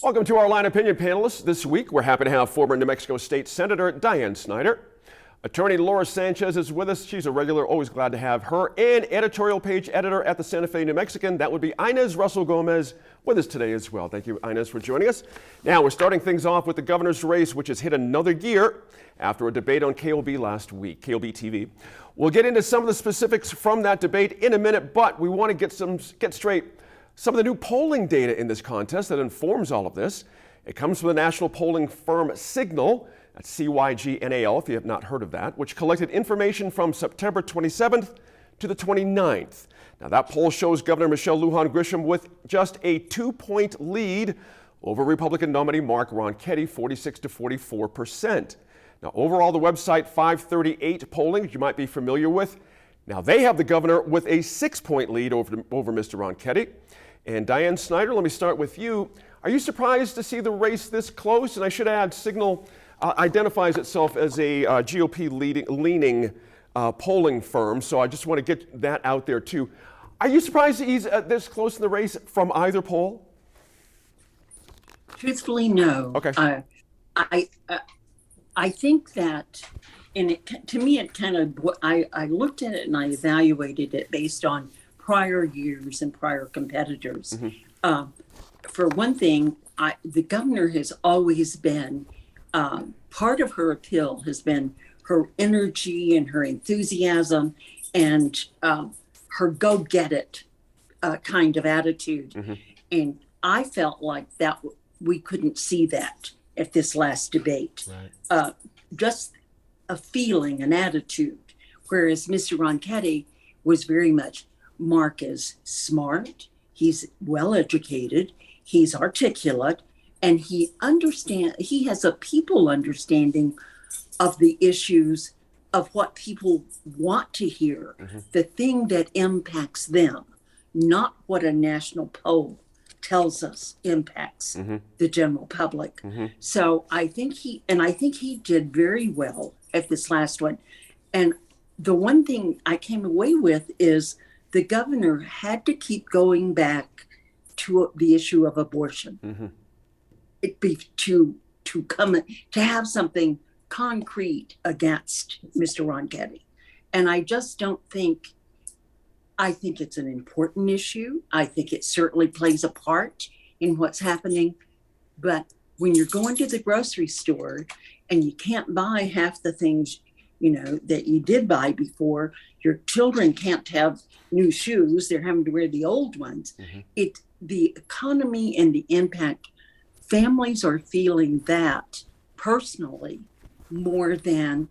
Welcome to our Line Opinion panelists. This week, we're happy to have former New Mexico State Senator Diane Snyder. Attorney Laura Sanchez is with us. She's a regular, always glad to have her. And editorial page editor at the Santa Fe New Mexican, that would be Inez Russell Gomez, with us today as well. Thank you, Inez, for joining us. Now, we're starting things off with the governor's race, which has hit another gear after a debate on KOB last week, KOB TV. We'll get into some of the specifics from that debate in a minute, but we want to get straight some of the new polling data in this contest that informs all of this. It comes from the national polling firm Signal, that's CYGNAL if you have not heard of that, which collected information from September 27th to the 29th. Now that poll shows Governor Michelle Lujan Grisham with just a 2-point lead over Republican nominee Mark Ronchetti, 46 to 44%. Now overall, the website 538 polling, you might be familiar with, now they have the governor with a 6-point lead over Mr. Ronchetti. And Diane Snyder, let me start with you. Are you surprised to see the race this close? And I should add, Signal identifies itself as a GOP-leaning polling firm, so I just want to get that out there too. Are you surprised that he's this close in the race from either poll? Truthfully, no. Okay. I think that, and to me, it kind of, I looked at it and I evaluated it based on prior years and prior competitors. Mm-hmm. For one thing, the governor has always been, part of her appeal has been her energy and her enthusiasm and her go-get-it kind of attitude. Mm-hmm. And I felt like that we couldn't see that at this last debate. Right. Just a feeling, an attitude, whereas Mr. Ronchetti was very much, Mark is smart, he's well-educated, he's articulate, and he has a people understanding of the issues of what people want to hear, mm-hmm. the thing that impacts them, not what a national poll tells us impacts mm-hmm. the general public. Mm-hmm. So I think he did very well at this last one. And the one thing I came away with is the governor had to keep going back to the issue of abortion. Mm-hmm. To have something concrete against Mr. Ronchetti. And I just don't think, I think it's an important issue. I think it certainly plays a part in what's happening. But when you're going to the grocery store and you can't buy half the things, that you did buy before, your children can't have new shoes, they're having to wear the old ones. Mm-hmm. The economy and the impact, families are feeling that personally more than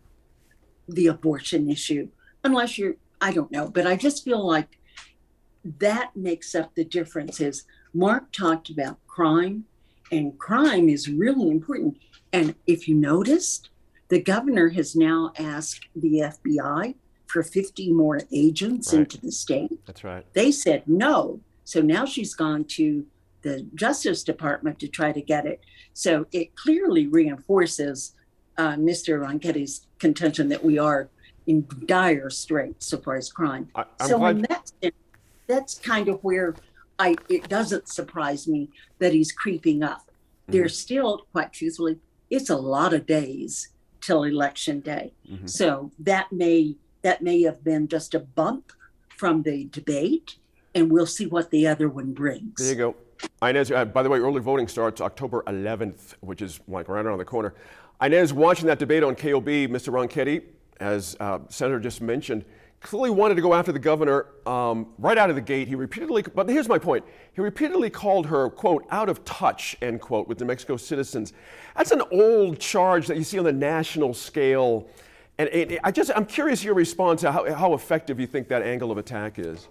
the abortion issue. Unless I don't know, but I just feel like that makes up the difference. Is Mark talked about crime, and crime is really important. And if you noticed, the governor has now asked the FBI for 50 more agents into the state. That's right. They said no. So now she's gone to the Justice Department to try to get it. So it clearly reinforces Mr. Ronchetti's contention that we are in dire straits so far as crime. In that sense, that's kind of where it doesn't surprise me that he's creeping up. Mm-hmm. There's still, quite truthfully, it's a lot of days till election day. Mm-hmm. So that may have been just a bump from the debate, and we'll see what the other one brings. There you go. Inez, by the way, early voting starts October 11th, which is like right around the corner. Inez, watching that debate on KOB, Mr. Ronchetti, as Senator just mentioned, clearly wanted to go after the governor right out of the gate. But here's my point. He repeatedly called her, quote, out of touch, end quote, with New Mexico citizens. That's an old charge that you see on the national scale. And I'm curious your response to how effective you think that angle of attack is.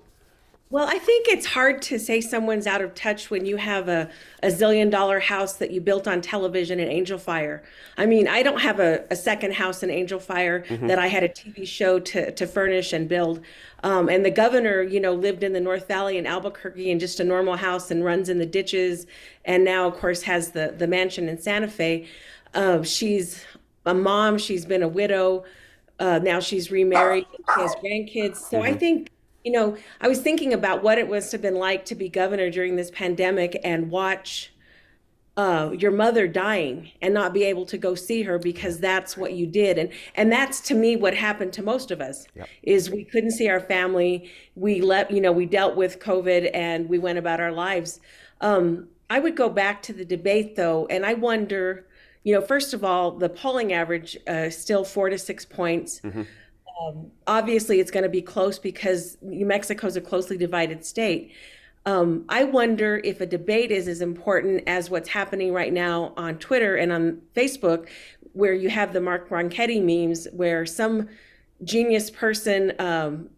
Well, I think it's hard to say someone's out of touch when you have a zillion-dollar house that you built on television in Angel Fire. I mean, I don't have a second house in Angel Fire mm-hmm. that I had a TV show to furnish and build. And the governor, lived in the North Valley in Albuquerque in just a normal house and runs in the ditches. And now, of course, has the mansion in Santa Fe. She's a mom. She's been a widow. Now she's remarried. She has grandkids. So mm-hmm. I think, I was thinking about what it must have been like to be governor during this pandemic and watch your mother dying and not be able to go see her because that's what you did. And that's to me what happened to most of us. Yep. Is we couldn't see our family. We we dealt with COVID and we went about our lives. I would go back to the debate though, and I wonder, first of all, the polling average still 4 to 6 points. Obviously, it's going to be close because New Mexico is a closely divided state. I wonder if a debate is as important as what's happening right now on Twitter and on Facebook, where you have the Mark Ronchetti memes, where some genius person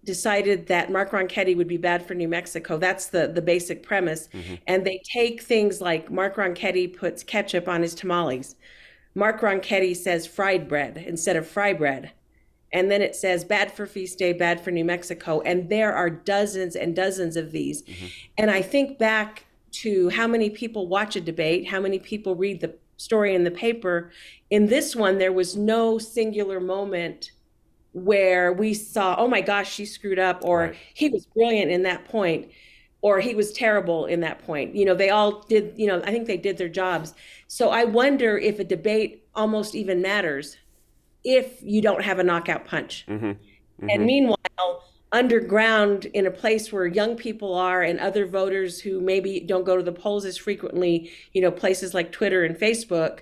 decided that Mark Ronchetti would be bad for New Mexico. That's the basic premise. And they take things like Mark Ronchetti puts ketchup on his tamales. Mark Ronchetti says fried bread instead of fry bread. And then it says bad for Feast Day, bad for New Mexico. And there are dozens and dozens of these. And I think back to how many people watch a debate, how many people read the story in the paper. In this one, there was no singular moment where we saw, oh my gosh, she screwed up, or Right. he was brilliant in that point, or he was terrible in that point. They all did, I think they did their jobs. So I wonder if a debate almost even matters if you don't have a knockout punch. And meanwhile, underground in a place where young people are and other voters who maybe don't go to the polls as frequently, places like Twitter and Facebook,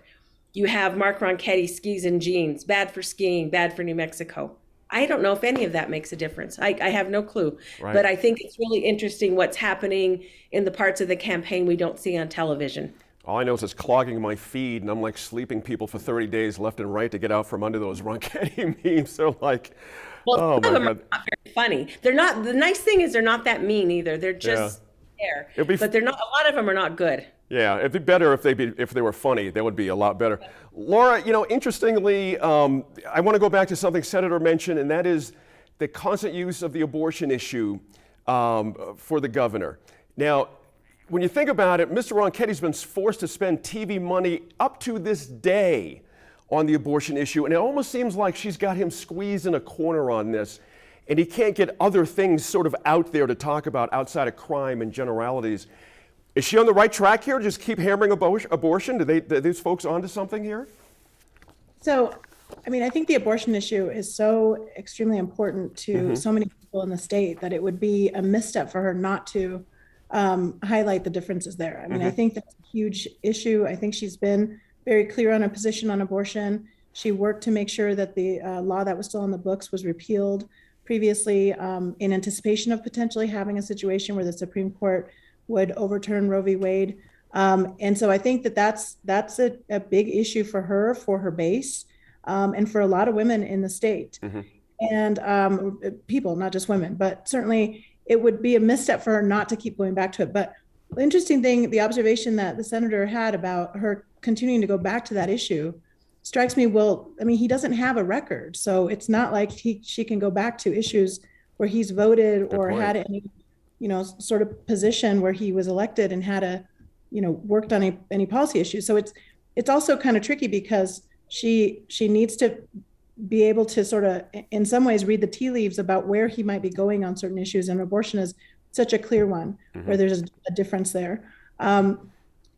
you have Mark Ronchetti skis and jeans, bad for skiing, bad for New Mexico. I don't know if any of that makes a difference. I have no clue. Right. But I think it's really interesting what's happening in the parts of the campaign we don't see on television. All I know is it's clogging my feed, and I'm like sleeping people for 30 days left and right to get out from under those Ronchetti memes. They're like, Well, oh some my of them God. are not very funny. They're not. The nice thing is they're not that mean either. They're just there. It'd be But they're not. A lot of them are not good. Yeah, it'd be better if they were funny. That would be a lot better. Laura, interestingly, I want to go back to something Senator mentioned, and that is the constant use of the abortion issue for the governor. Now, when you think about it, Mr. Ronchetti's been forced to spend TV money up to this day on the abortion issue, and it almost seems like she's got him squeezed in a corner on this, and he can't get other things sort of out there to talk about outside of crime and generalities. Is she on the right track here? Just keep hammering abortion? Are these folks onto something here? So, I think the abortion issue is so extremely important to so many people in the state that it would be a misstep for her not to highlight the differences there. I think that's a huge issue. I think she's been very clear on her position on abortion. She worked to make sure that the law that was still on the books was repealed previously in anticipation of potentially having a situation where the Supreme Court would overturn Roe v. Wade. And so I think that's a big issue for her base, and for a lot of women in the state. And people, not just women, but certainly it would be a misstep for her not to keep going back to it. But the interesting thing, the observation that the senator had about her continuing to go back to that issue strikes me. Well, he doesn't have a record, so it's not like she can go back to issues where he's voted or had any sort of position where he was elected and had worked on any policy issues. So it's also kind of tricky because she needs to be able to sort of, in some ways, read the tea leaves about where he might be going on certain issues. And abortion is such a clear one where there's a difference there.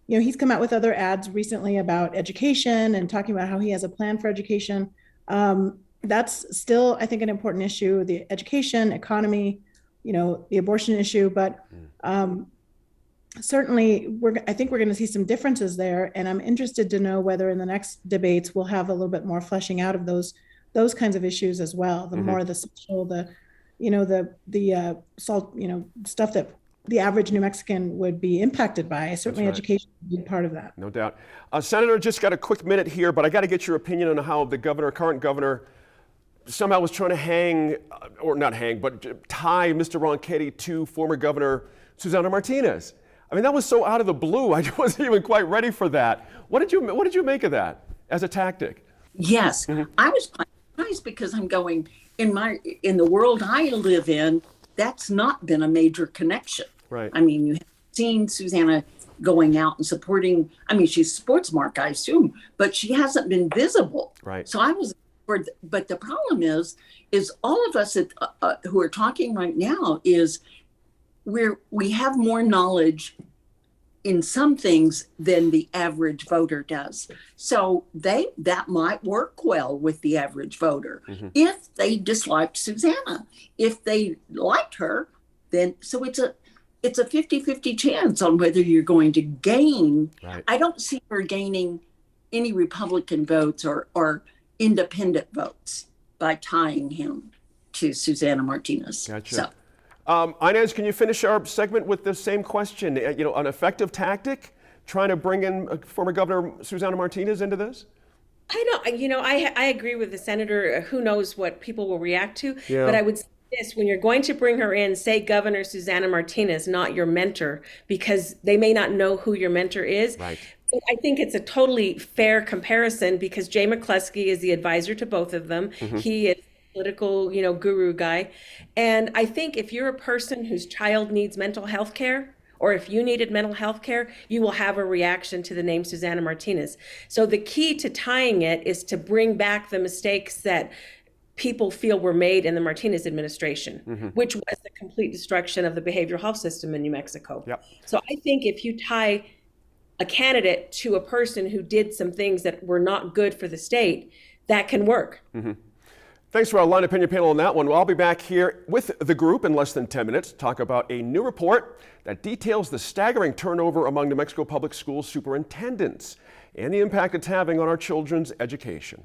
He's come out with other ads recently about education and talking about how he has a plan for education. That's still, I think, an important issue, the education, economy, the abortion issue, but certainly I think we're going to see some differences there. And I'm interested to know whether in the next debates, we'll have a little bit more fleshing out of those kinds of issues as well. The more the social, the salt, stuff that the average New Mexican would be impacted by. Certainly right. Education would be part of that. No doubt. Senator, just got a quick minute here, but I got to get your opinion on how the current governor, somehow was trying to tie Mr. Ronchetti to former Governor Susana Martinez. That was so out of the blue. I wasn't even quite ready for that. What did you make of that as a tactic? Yes, I was quite surprised because I'm going in the world I live in. That's not been a major connection. Right. You have seen Susana going out and supporting. She supports Mark, I assume, but she hasn't been visible. Right. So I was. But the problem is all of us who are talking right now is we have more knowledge in some things than the average voter does. So that might work well with the average voter if they disliked Susanna. If they liked her, then so it's a 50-50 chance on whether you're going to gain. Right. I don't see her gaining any Republican votes or independent votes by tying him to Susanna Martinez. Gotcha. So, Inez, can you finish our segment with the same question? An effective tactic, trying to bring in former Governor Susanna Martinez into this? I agree with the senator. Who knows what people will react to? Yeah. But I would say this: when you're going to bring her in, say Governor Susanna Martinez, not your mentor, because they may not know who your mentor is. Right. So I think it's a totally fair comparison because Jay McCluskey is the advisor to both of them. He is political, guru guy. And I think if you're a person whose child needs mental health care, or if you needed mental health care, you will have a reaction to the name Susanna Martinez. So the key to tying it is to bring back the mistakes that people feel were made in the Martinez administration, which was the complete destruction of the behavioral health system in New Mexico. Yep. So I think if you tie a candidate to a person who did some things that were not good for the state, that can work. Thanks for our line opinion panel on that one. Well, I'll be back here with the group in less than 10 minutes to talk about a new report that details the staggering turnover among New Mexico public school superintendents and the impact it's having on our children's education.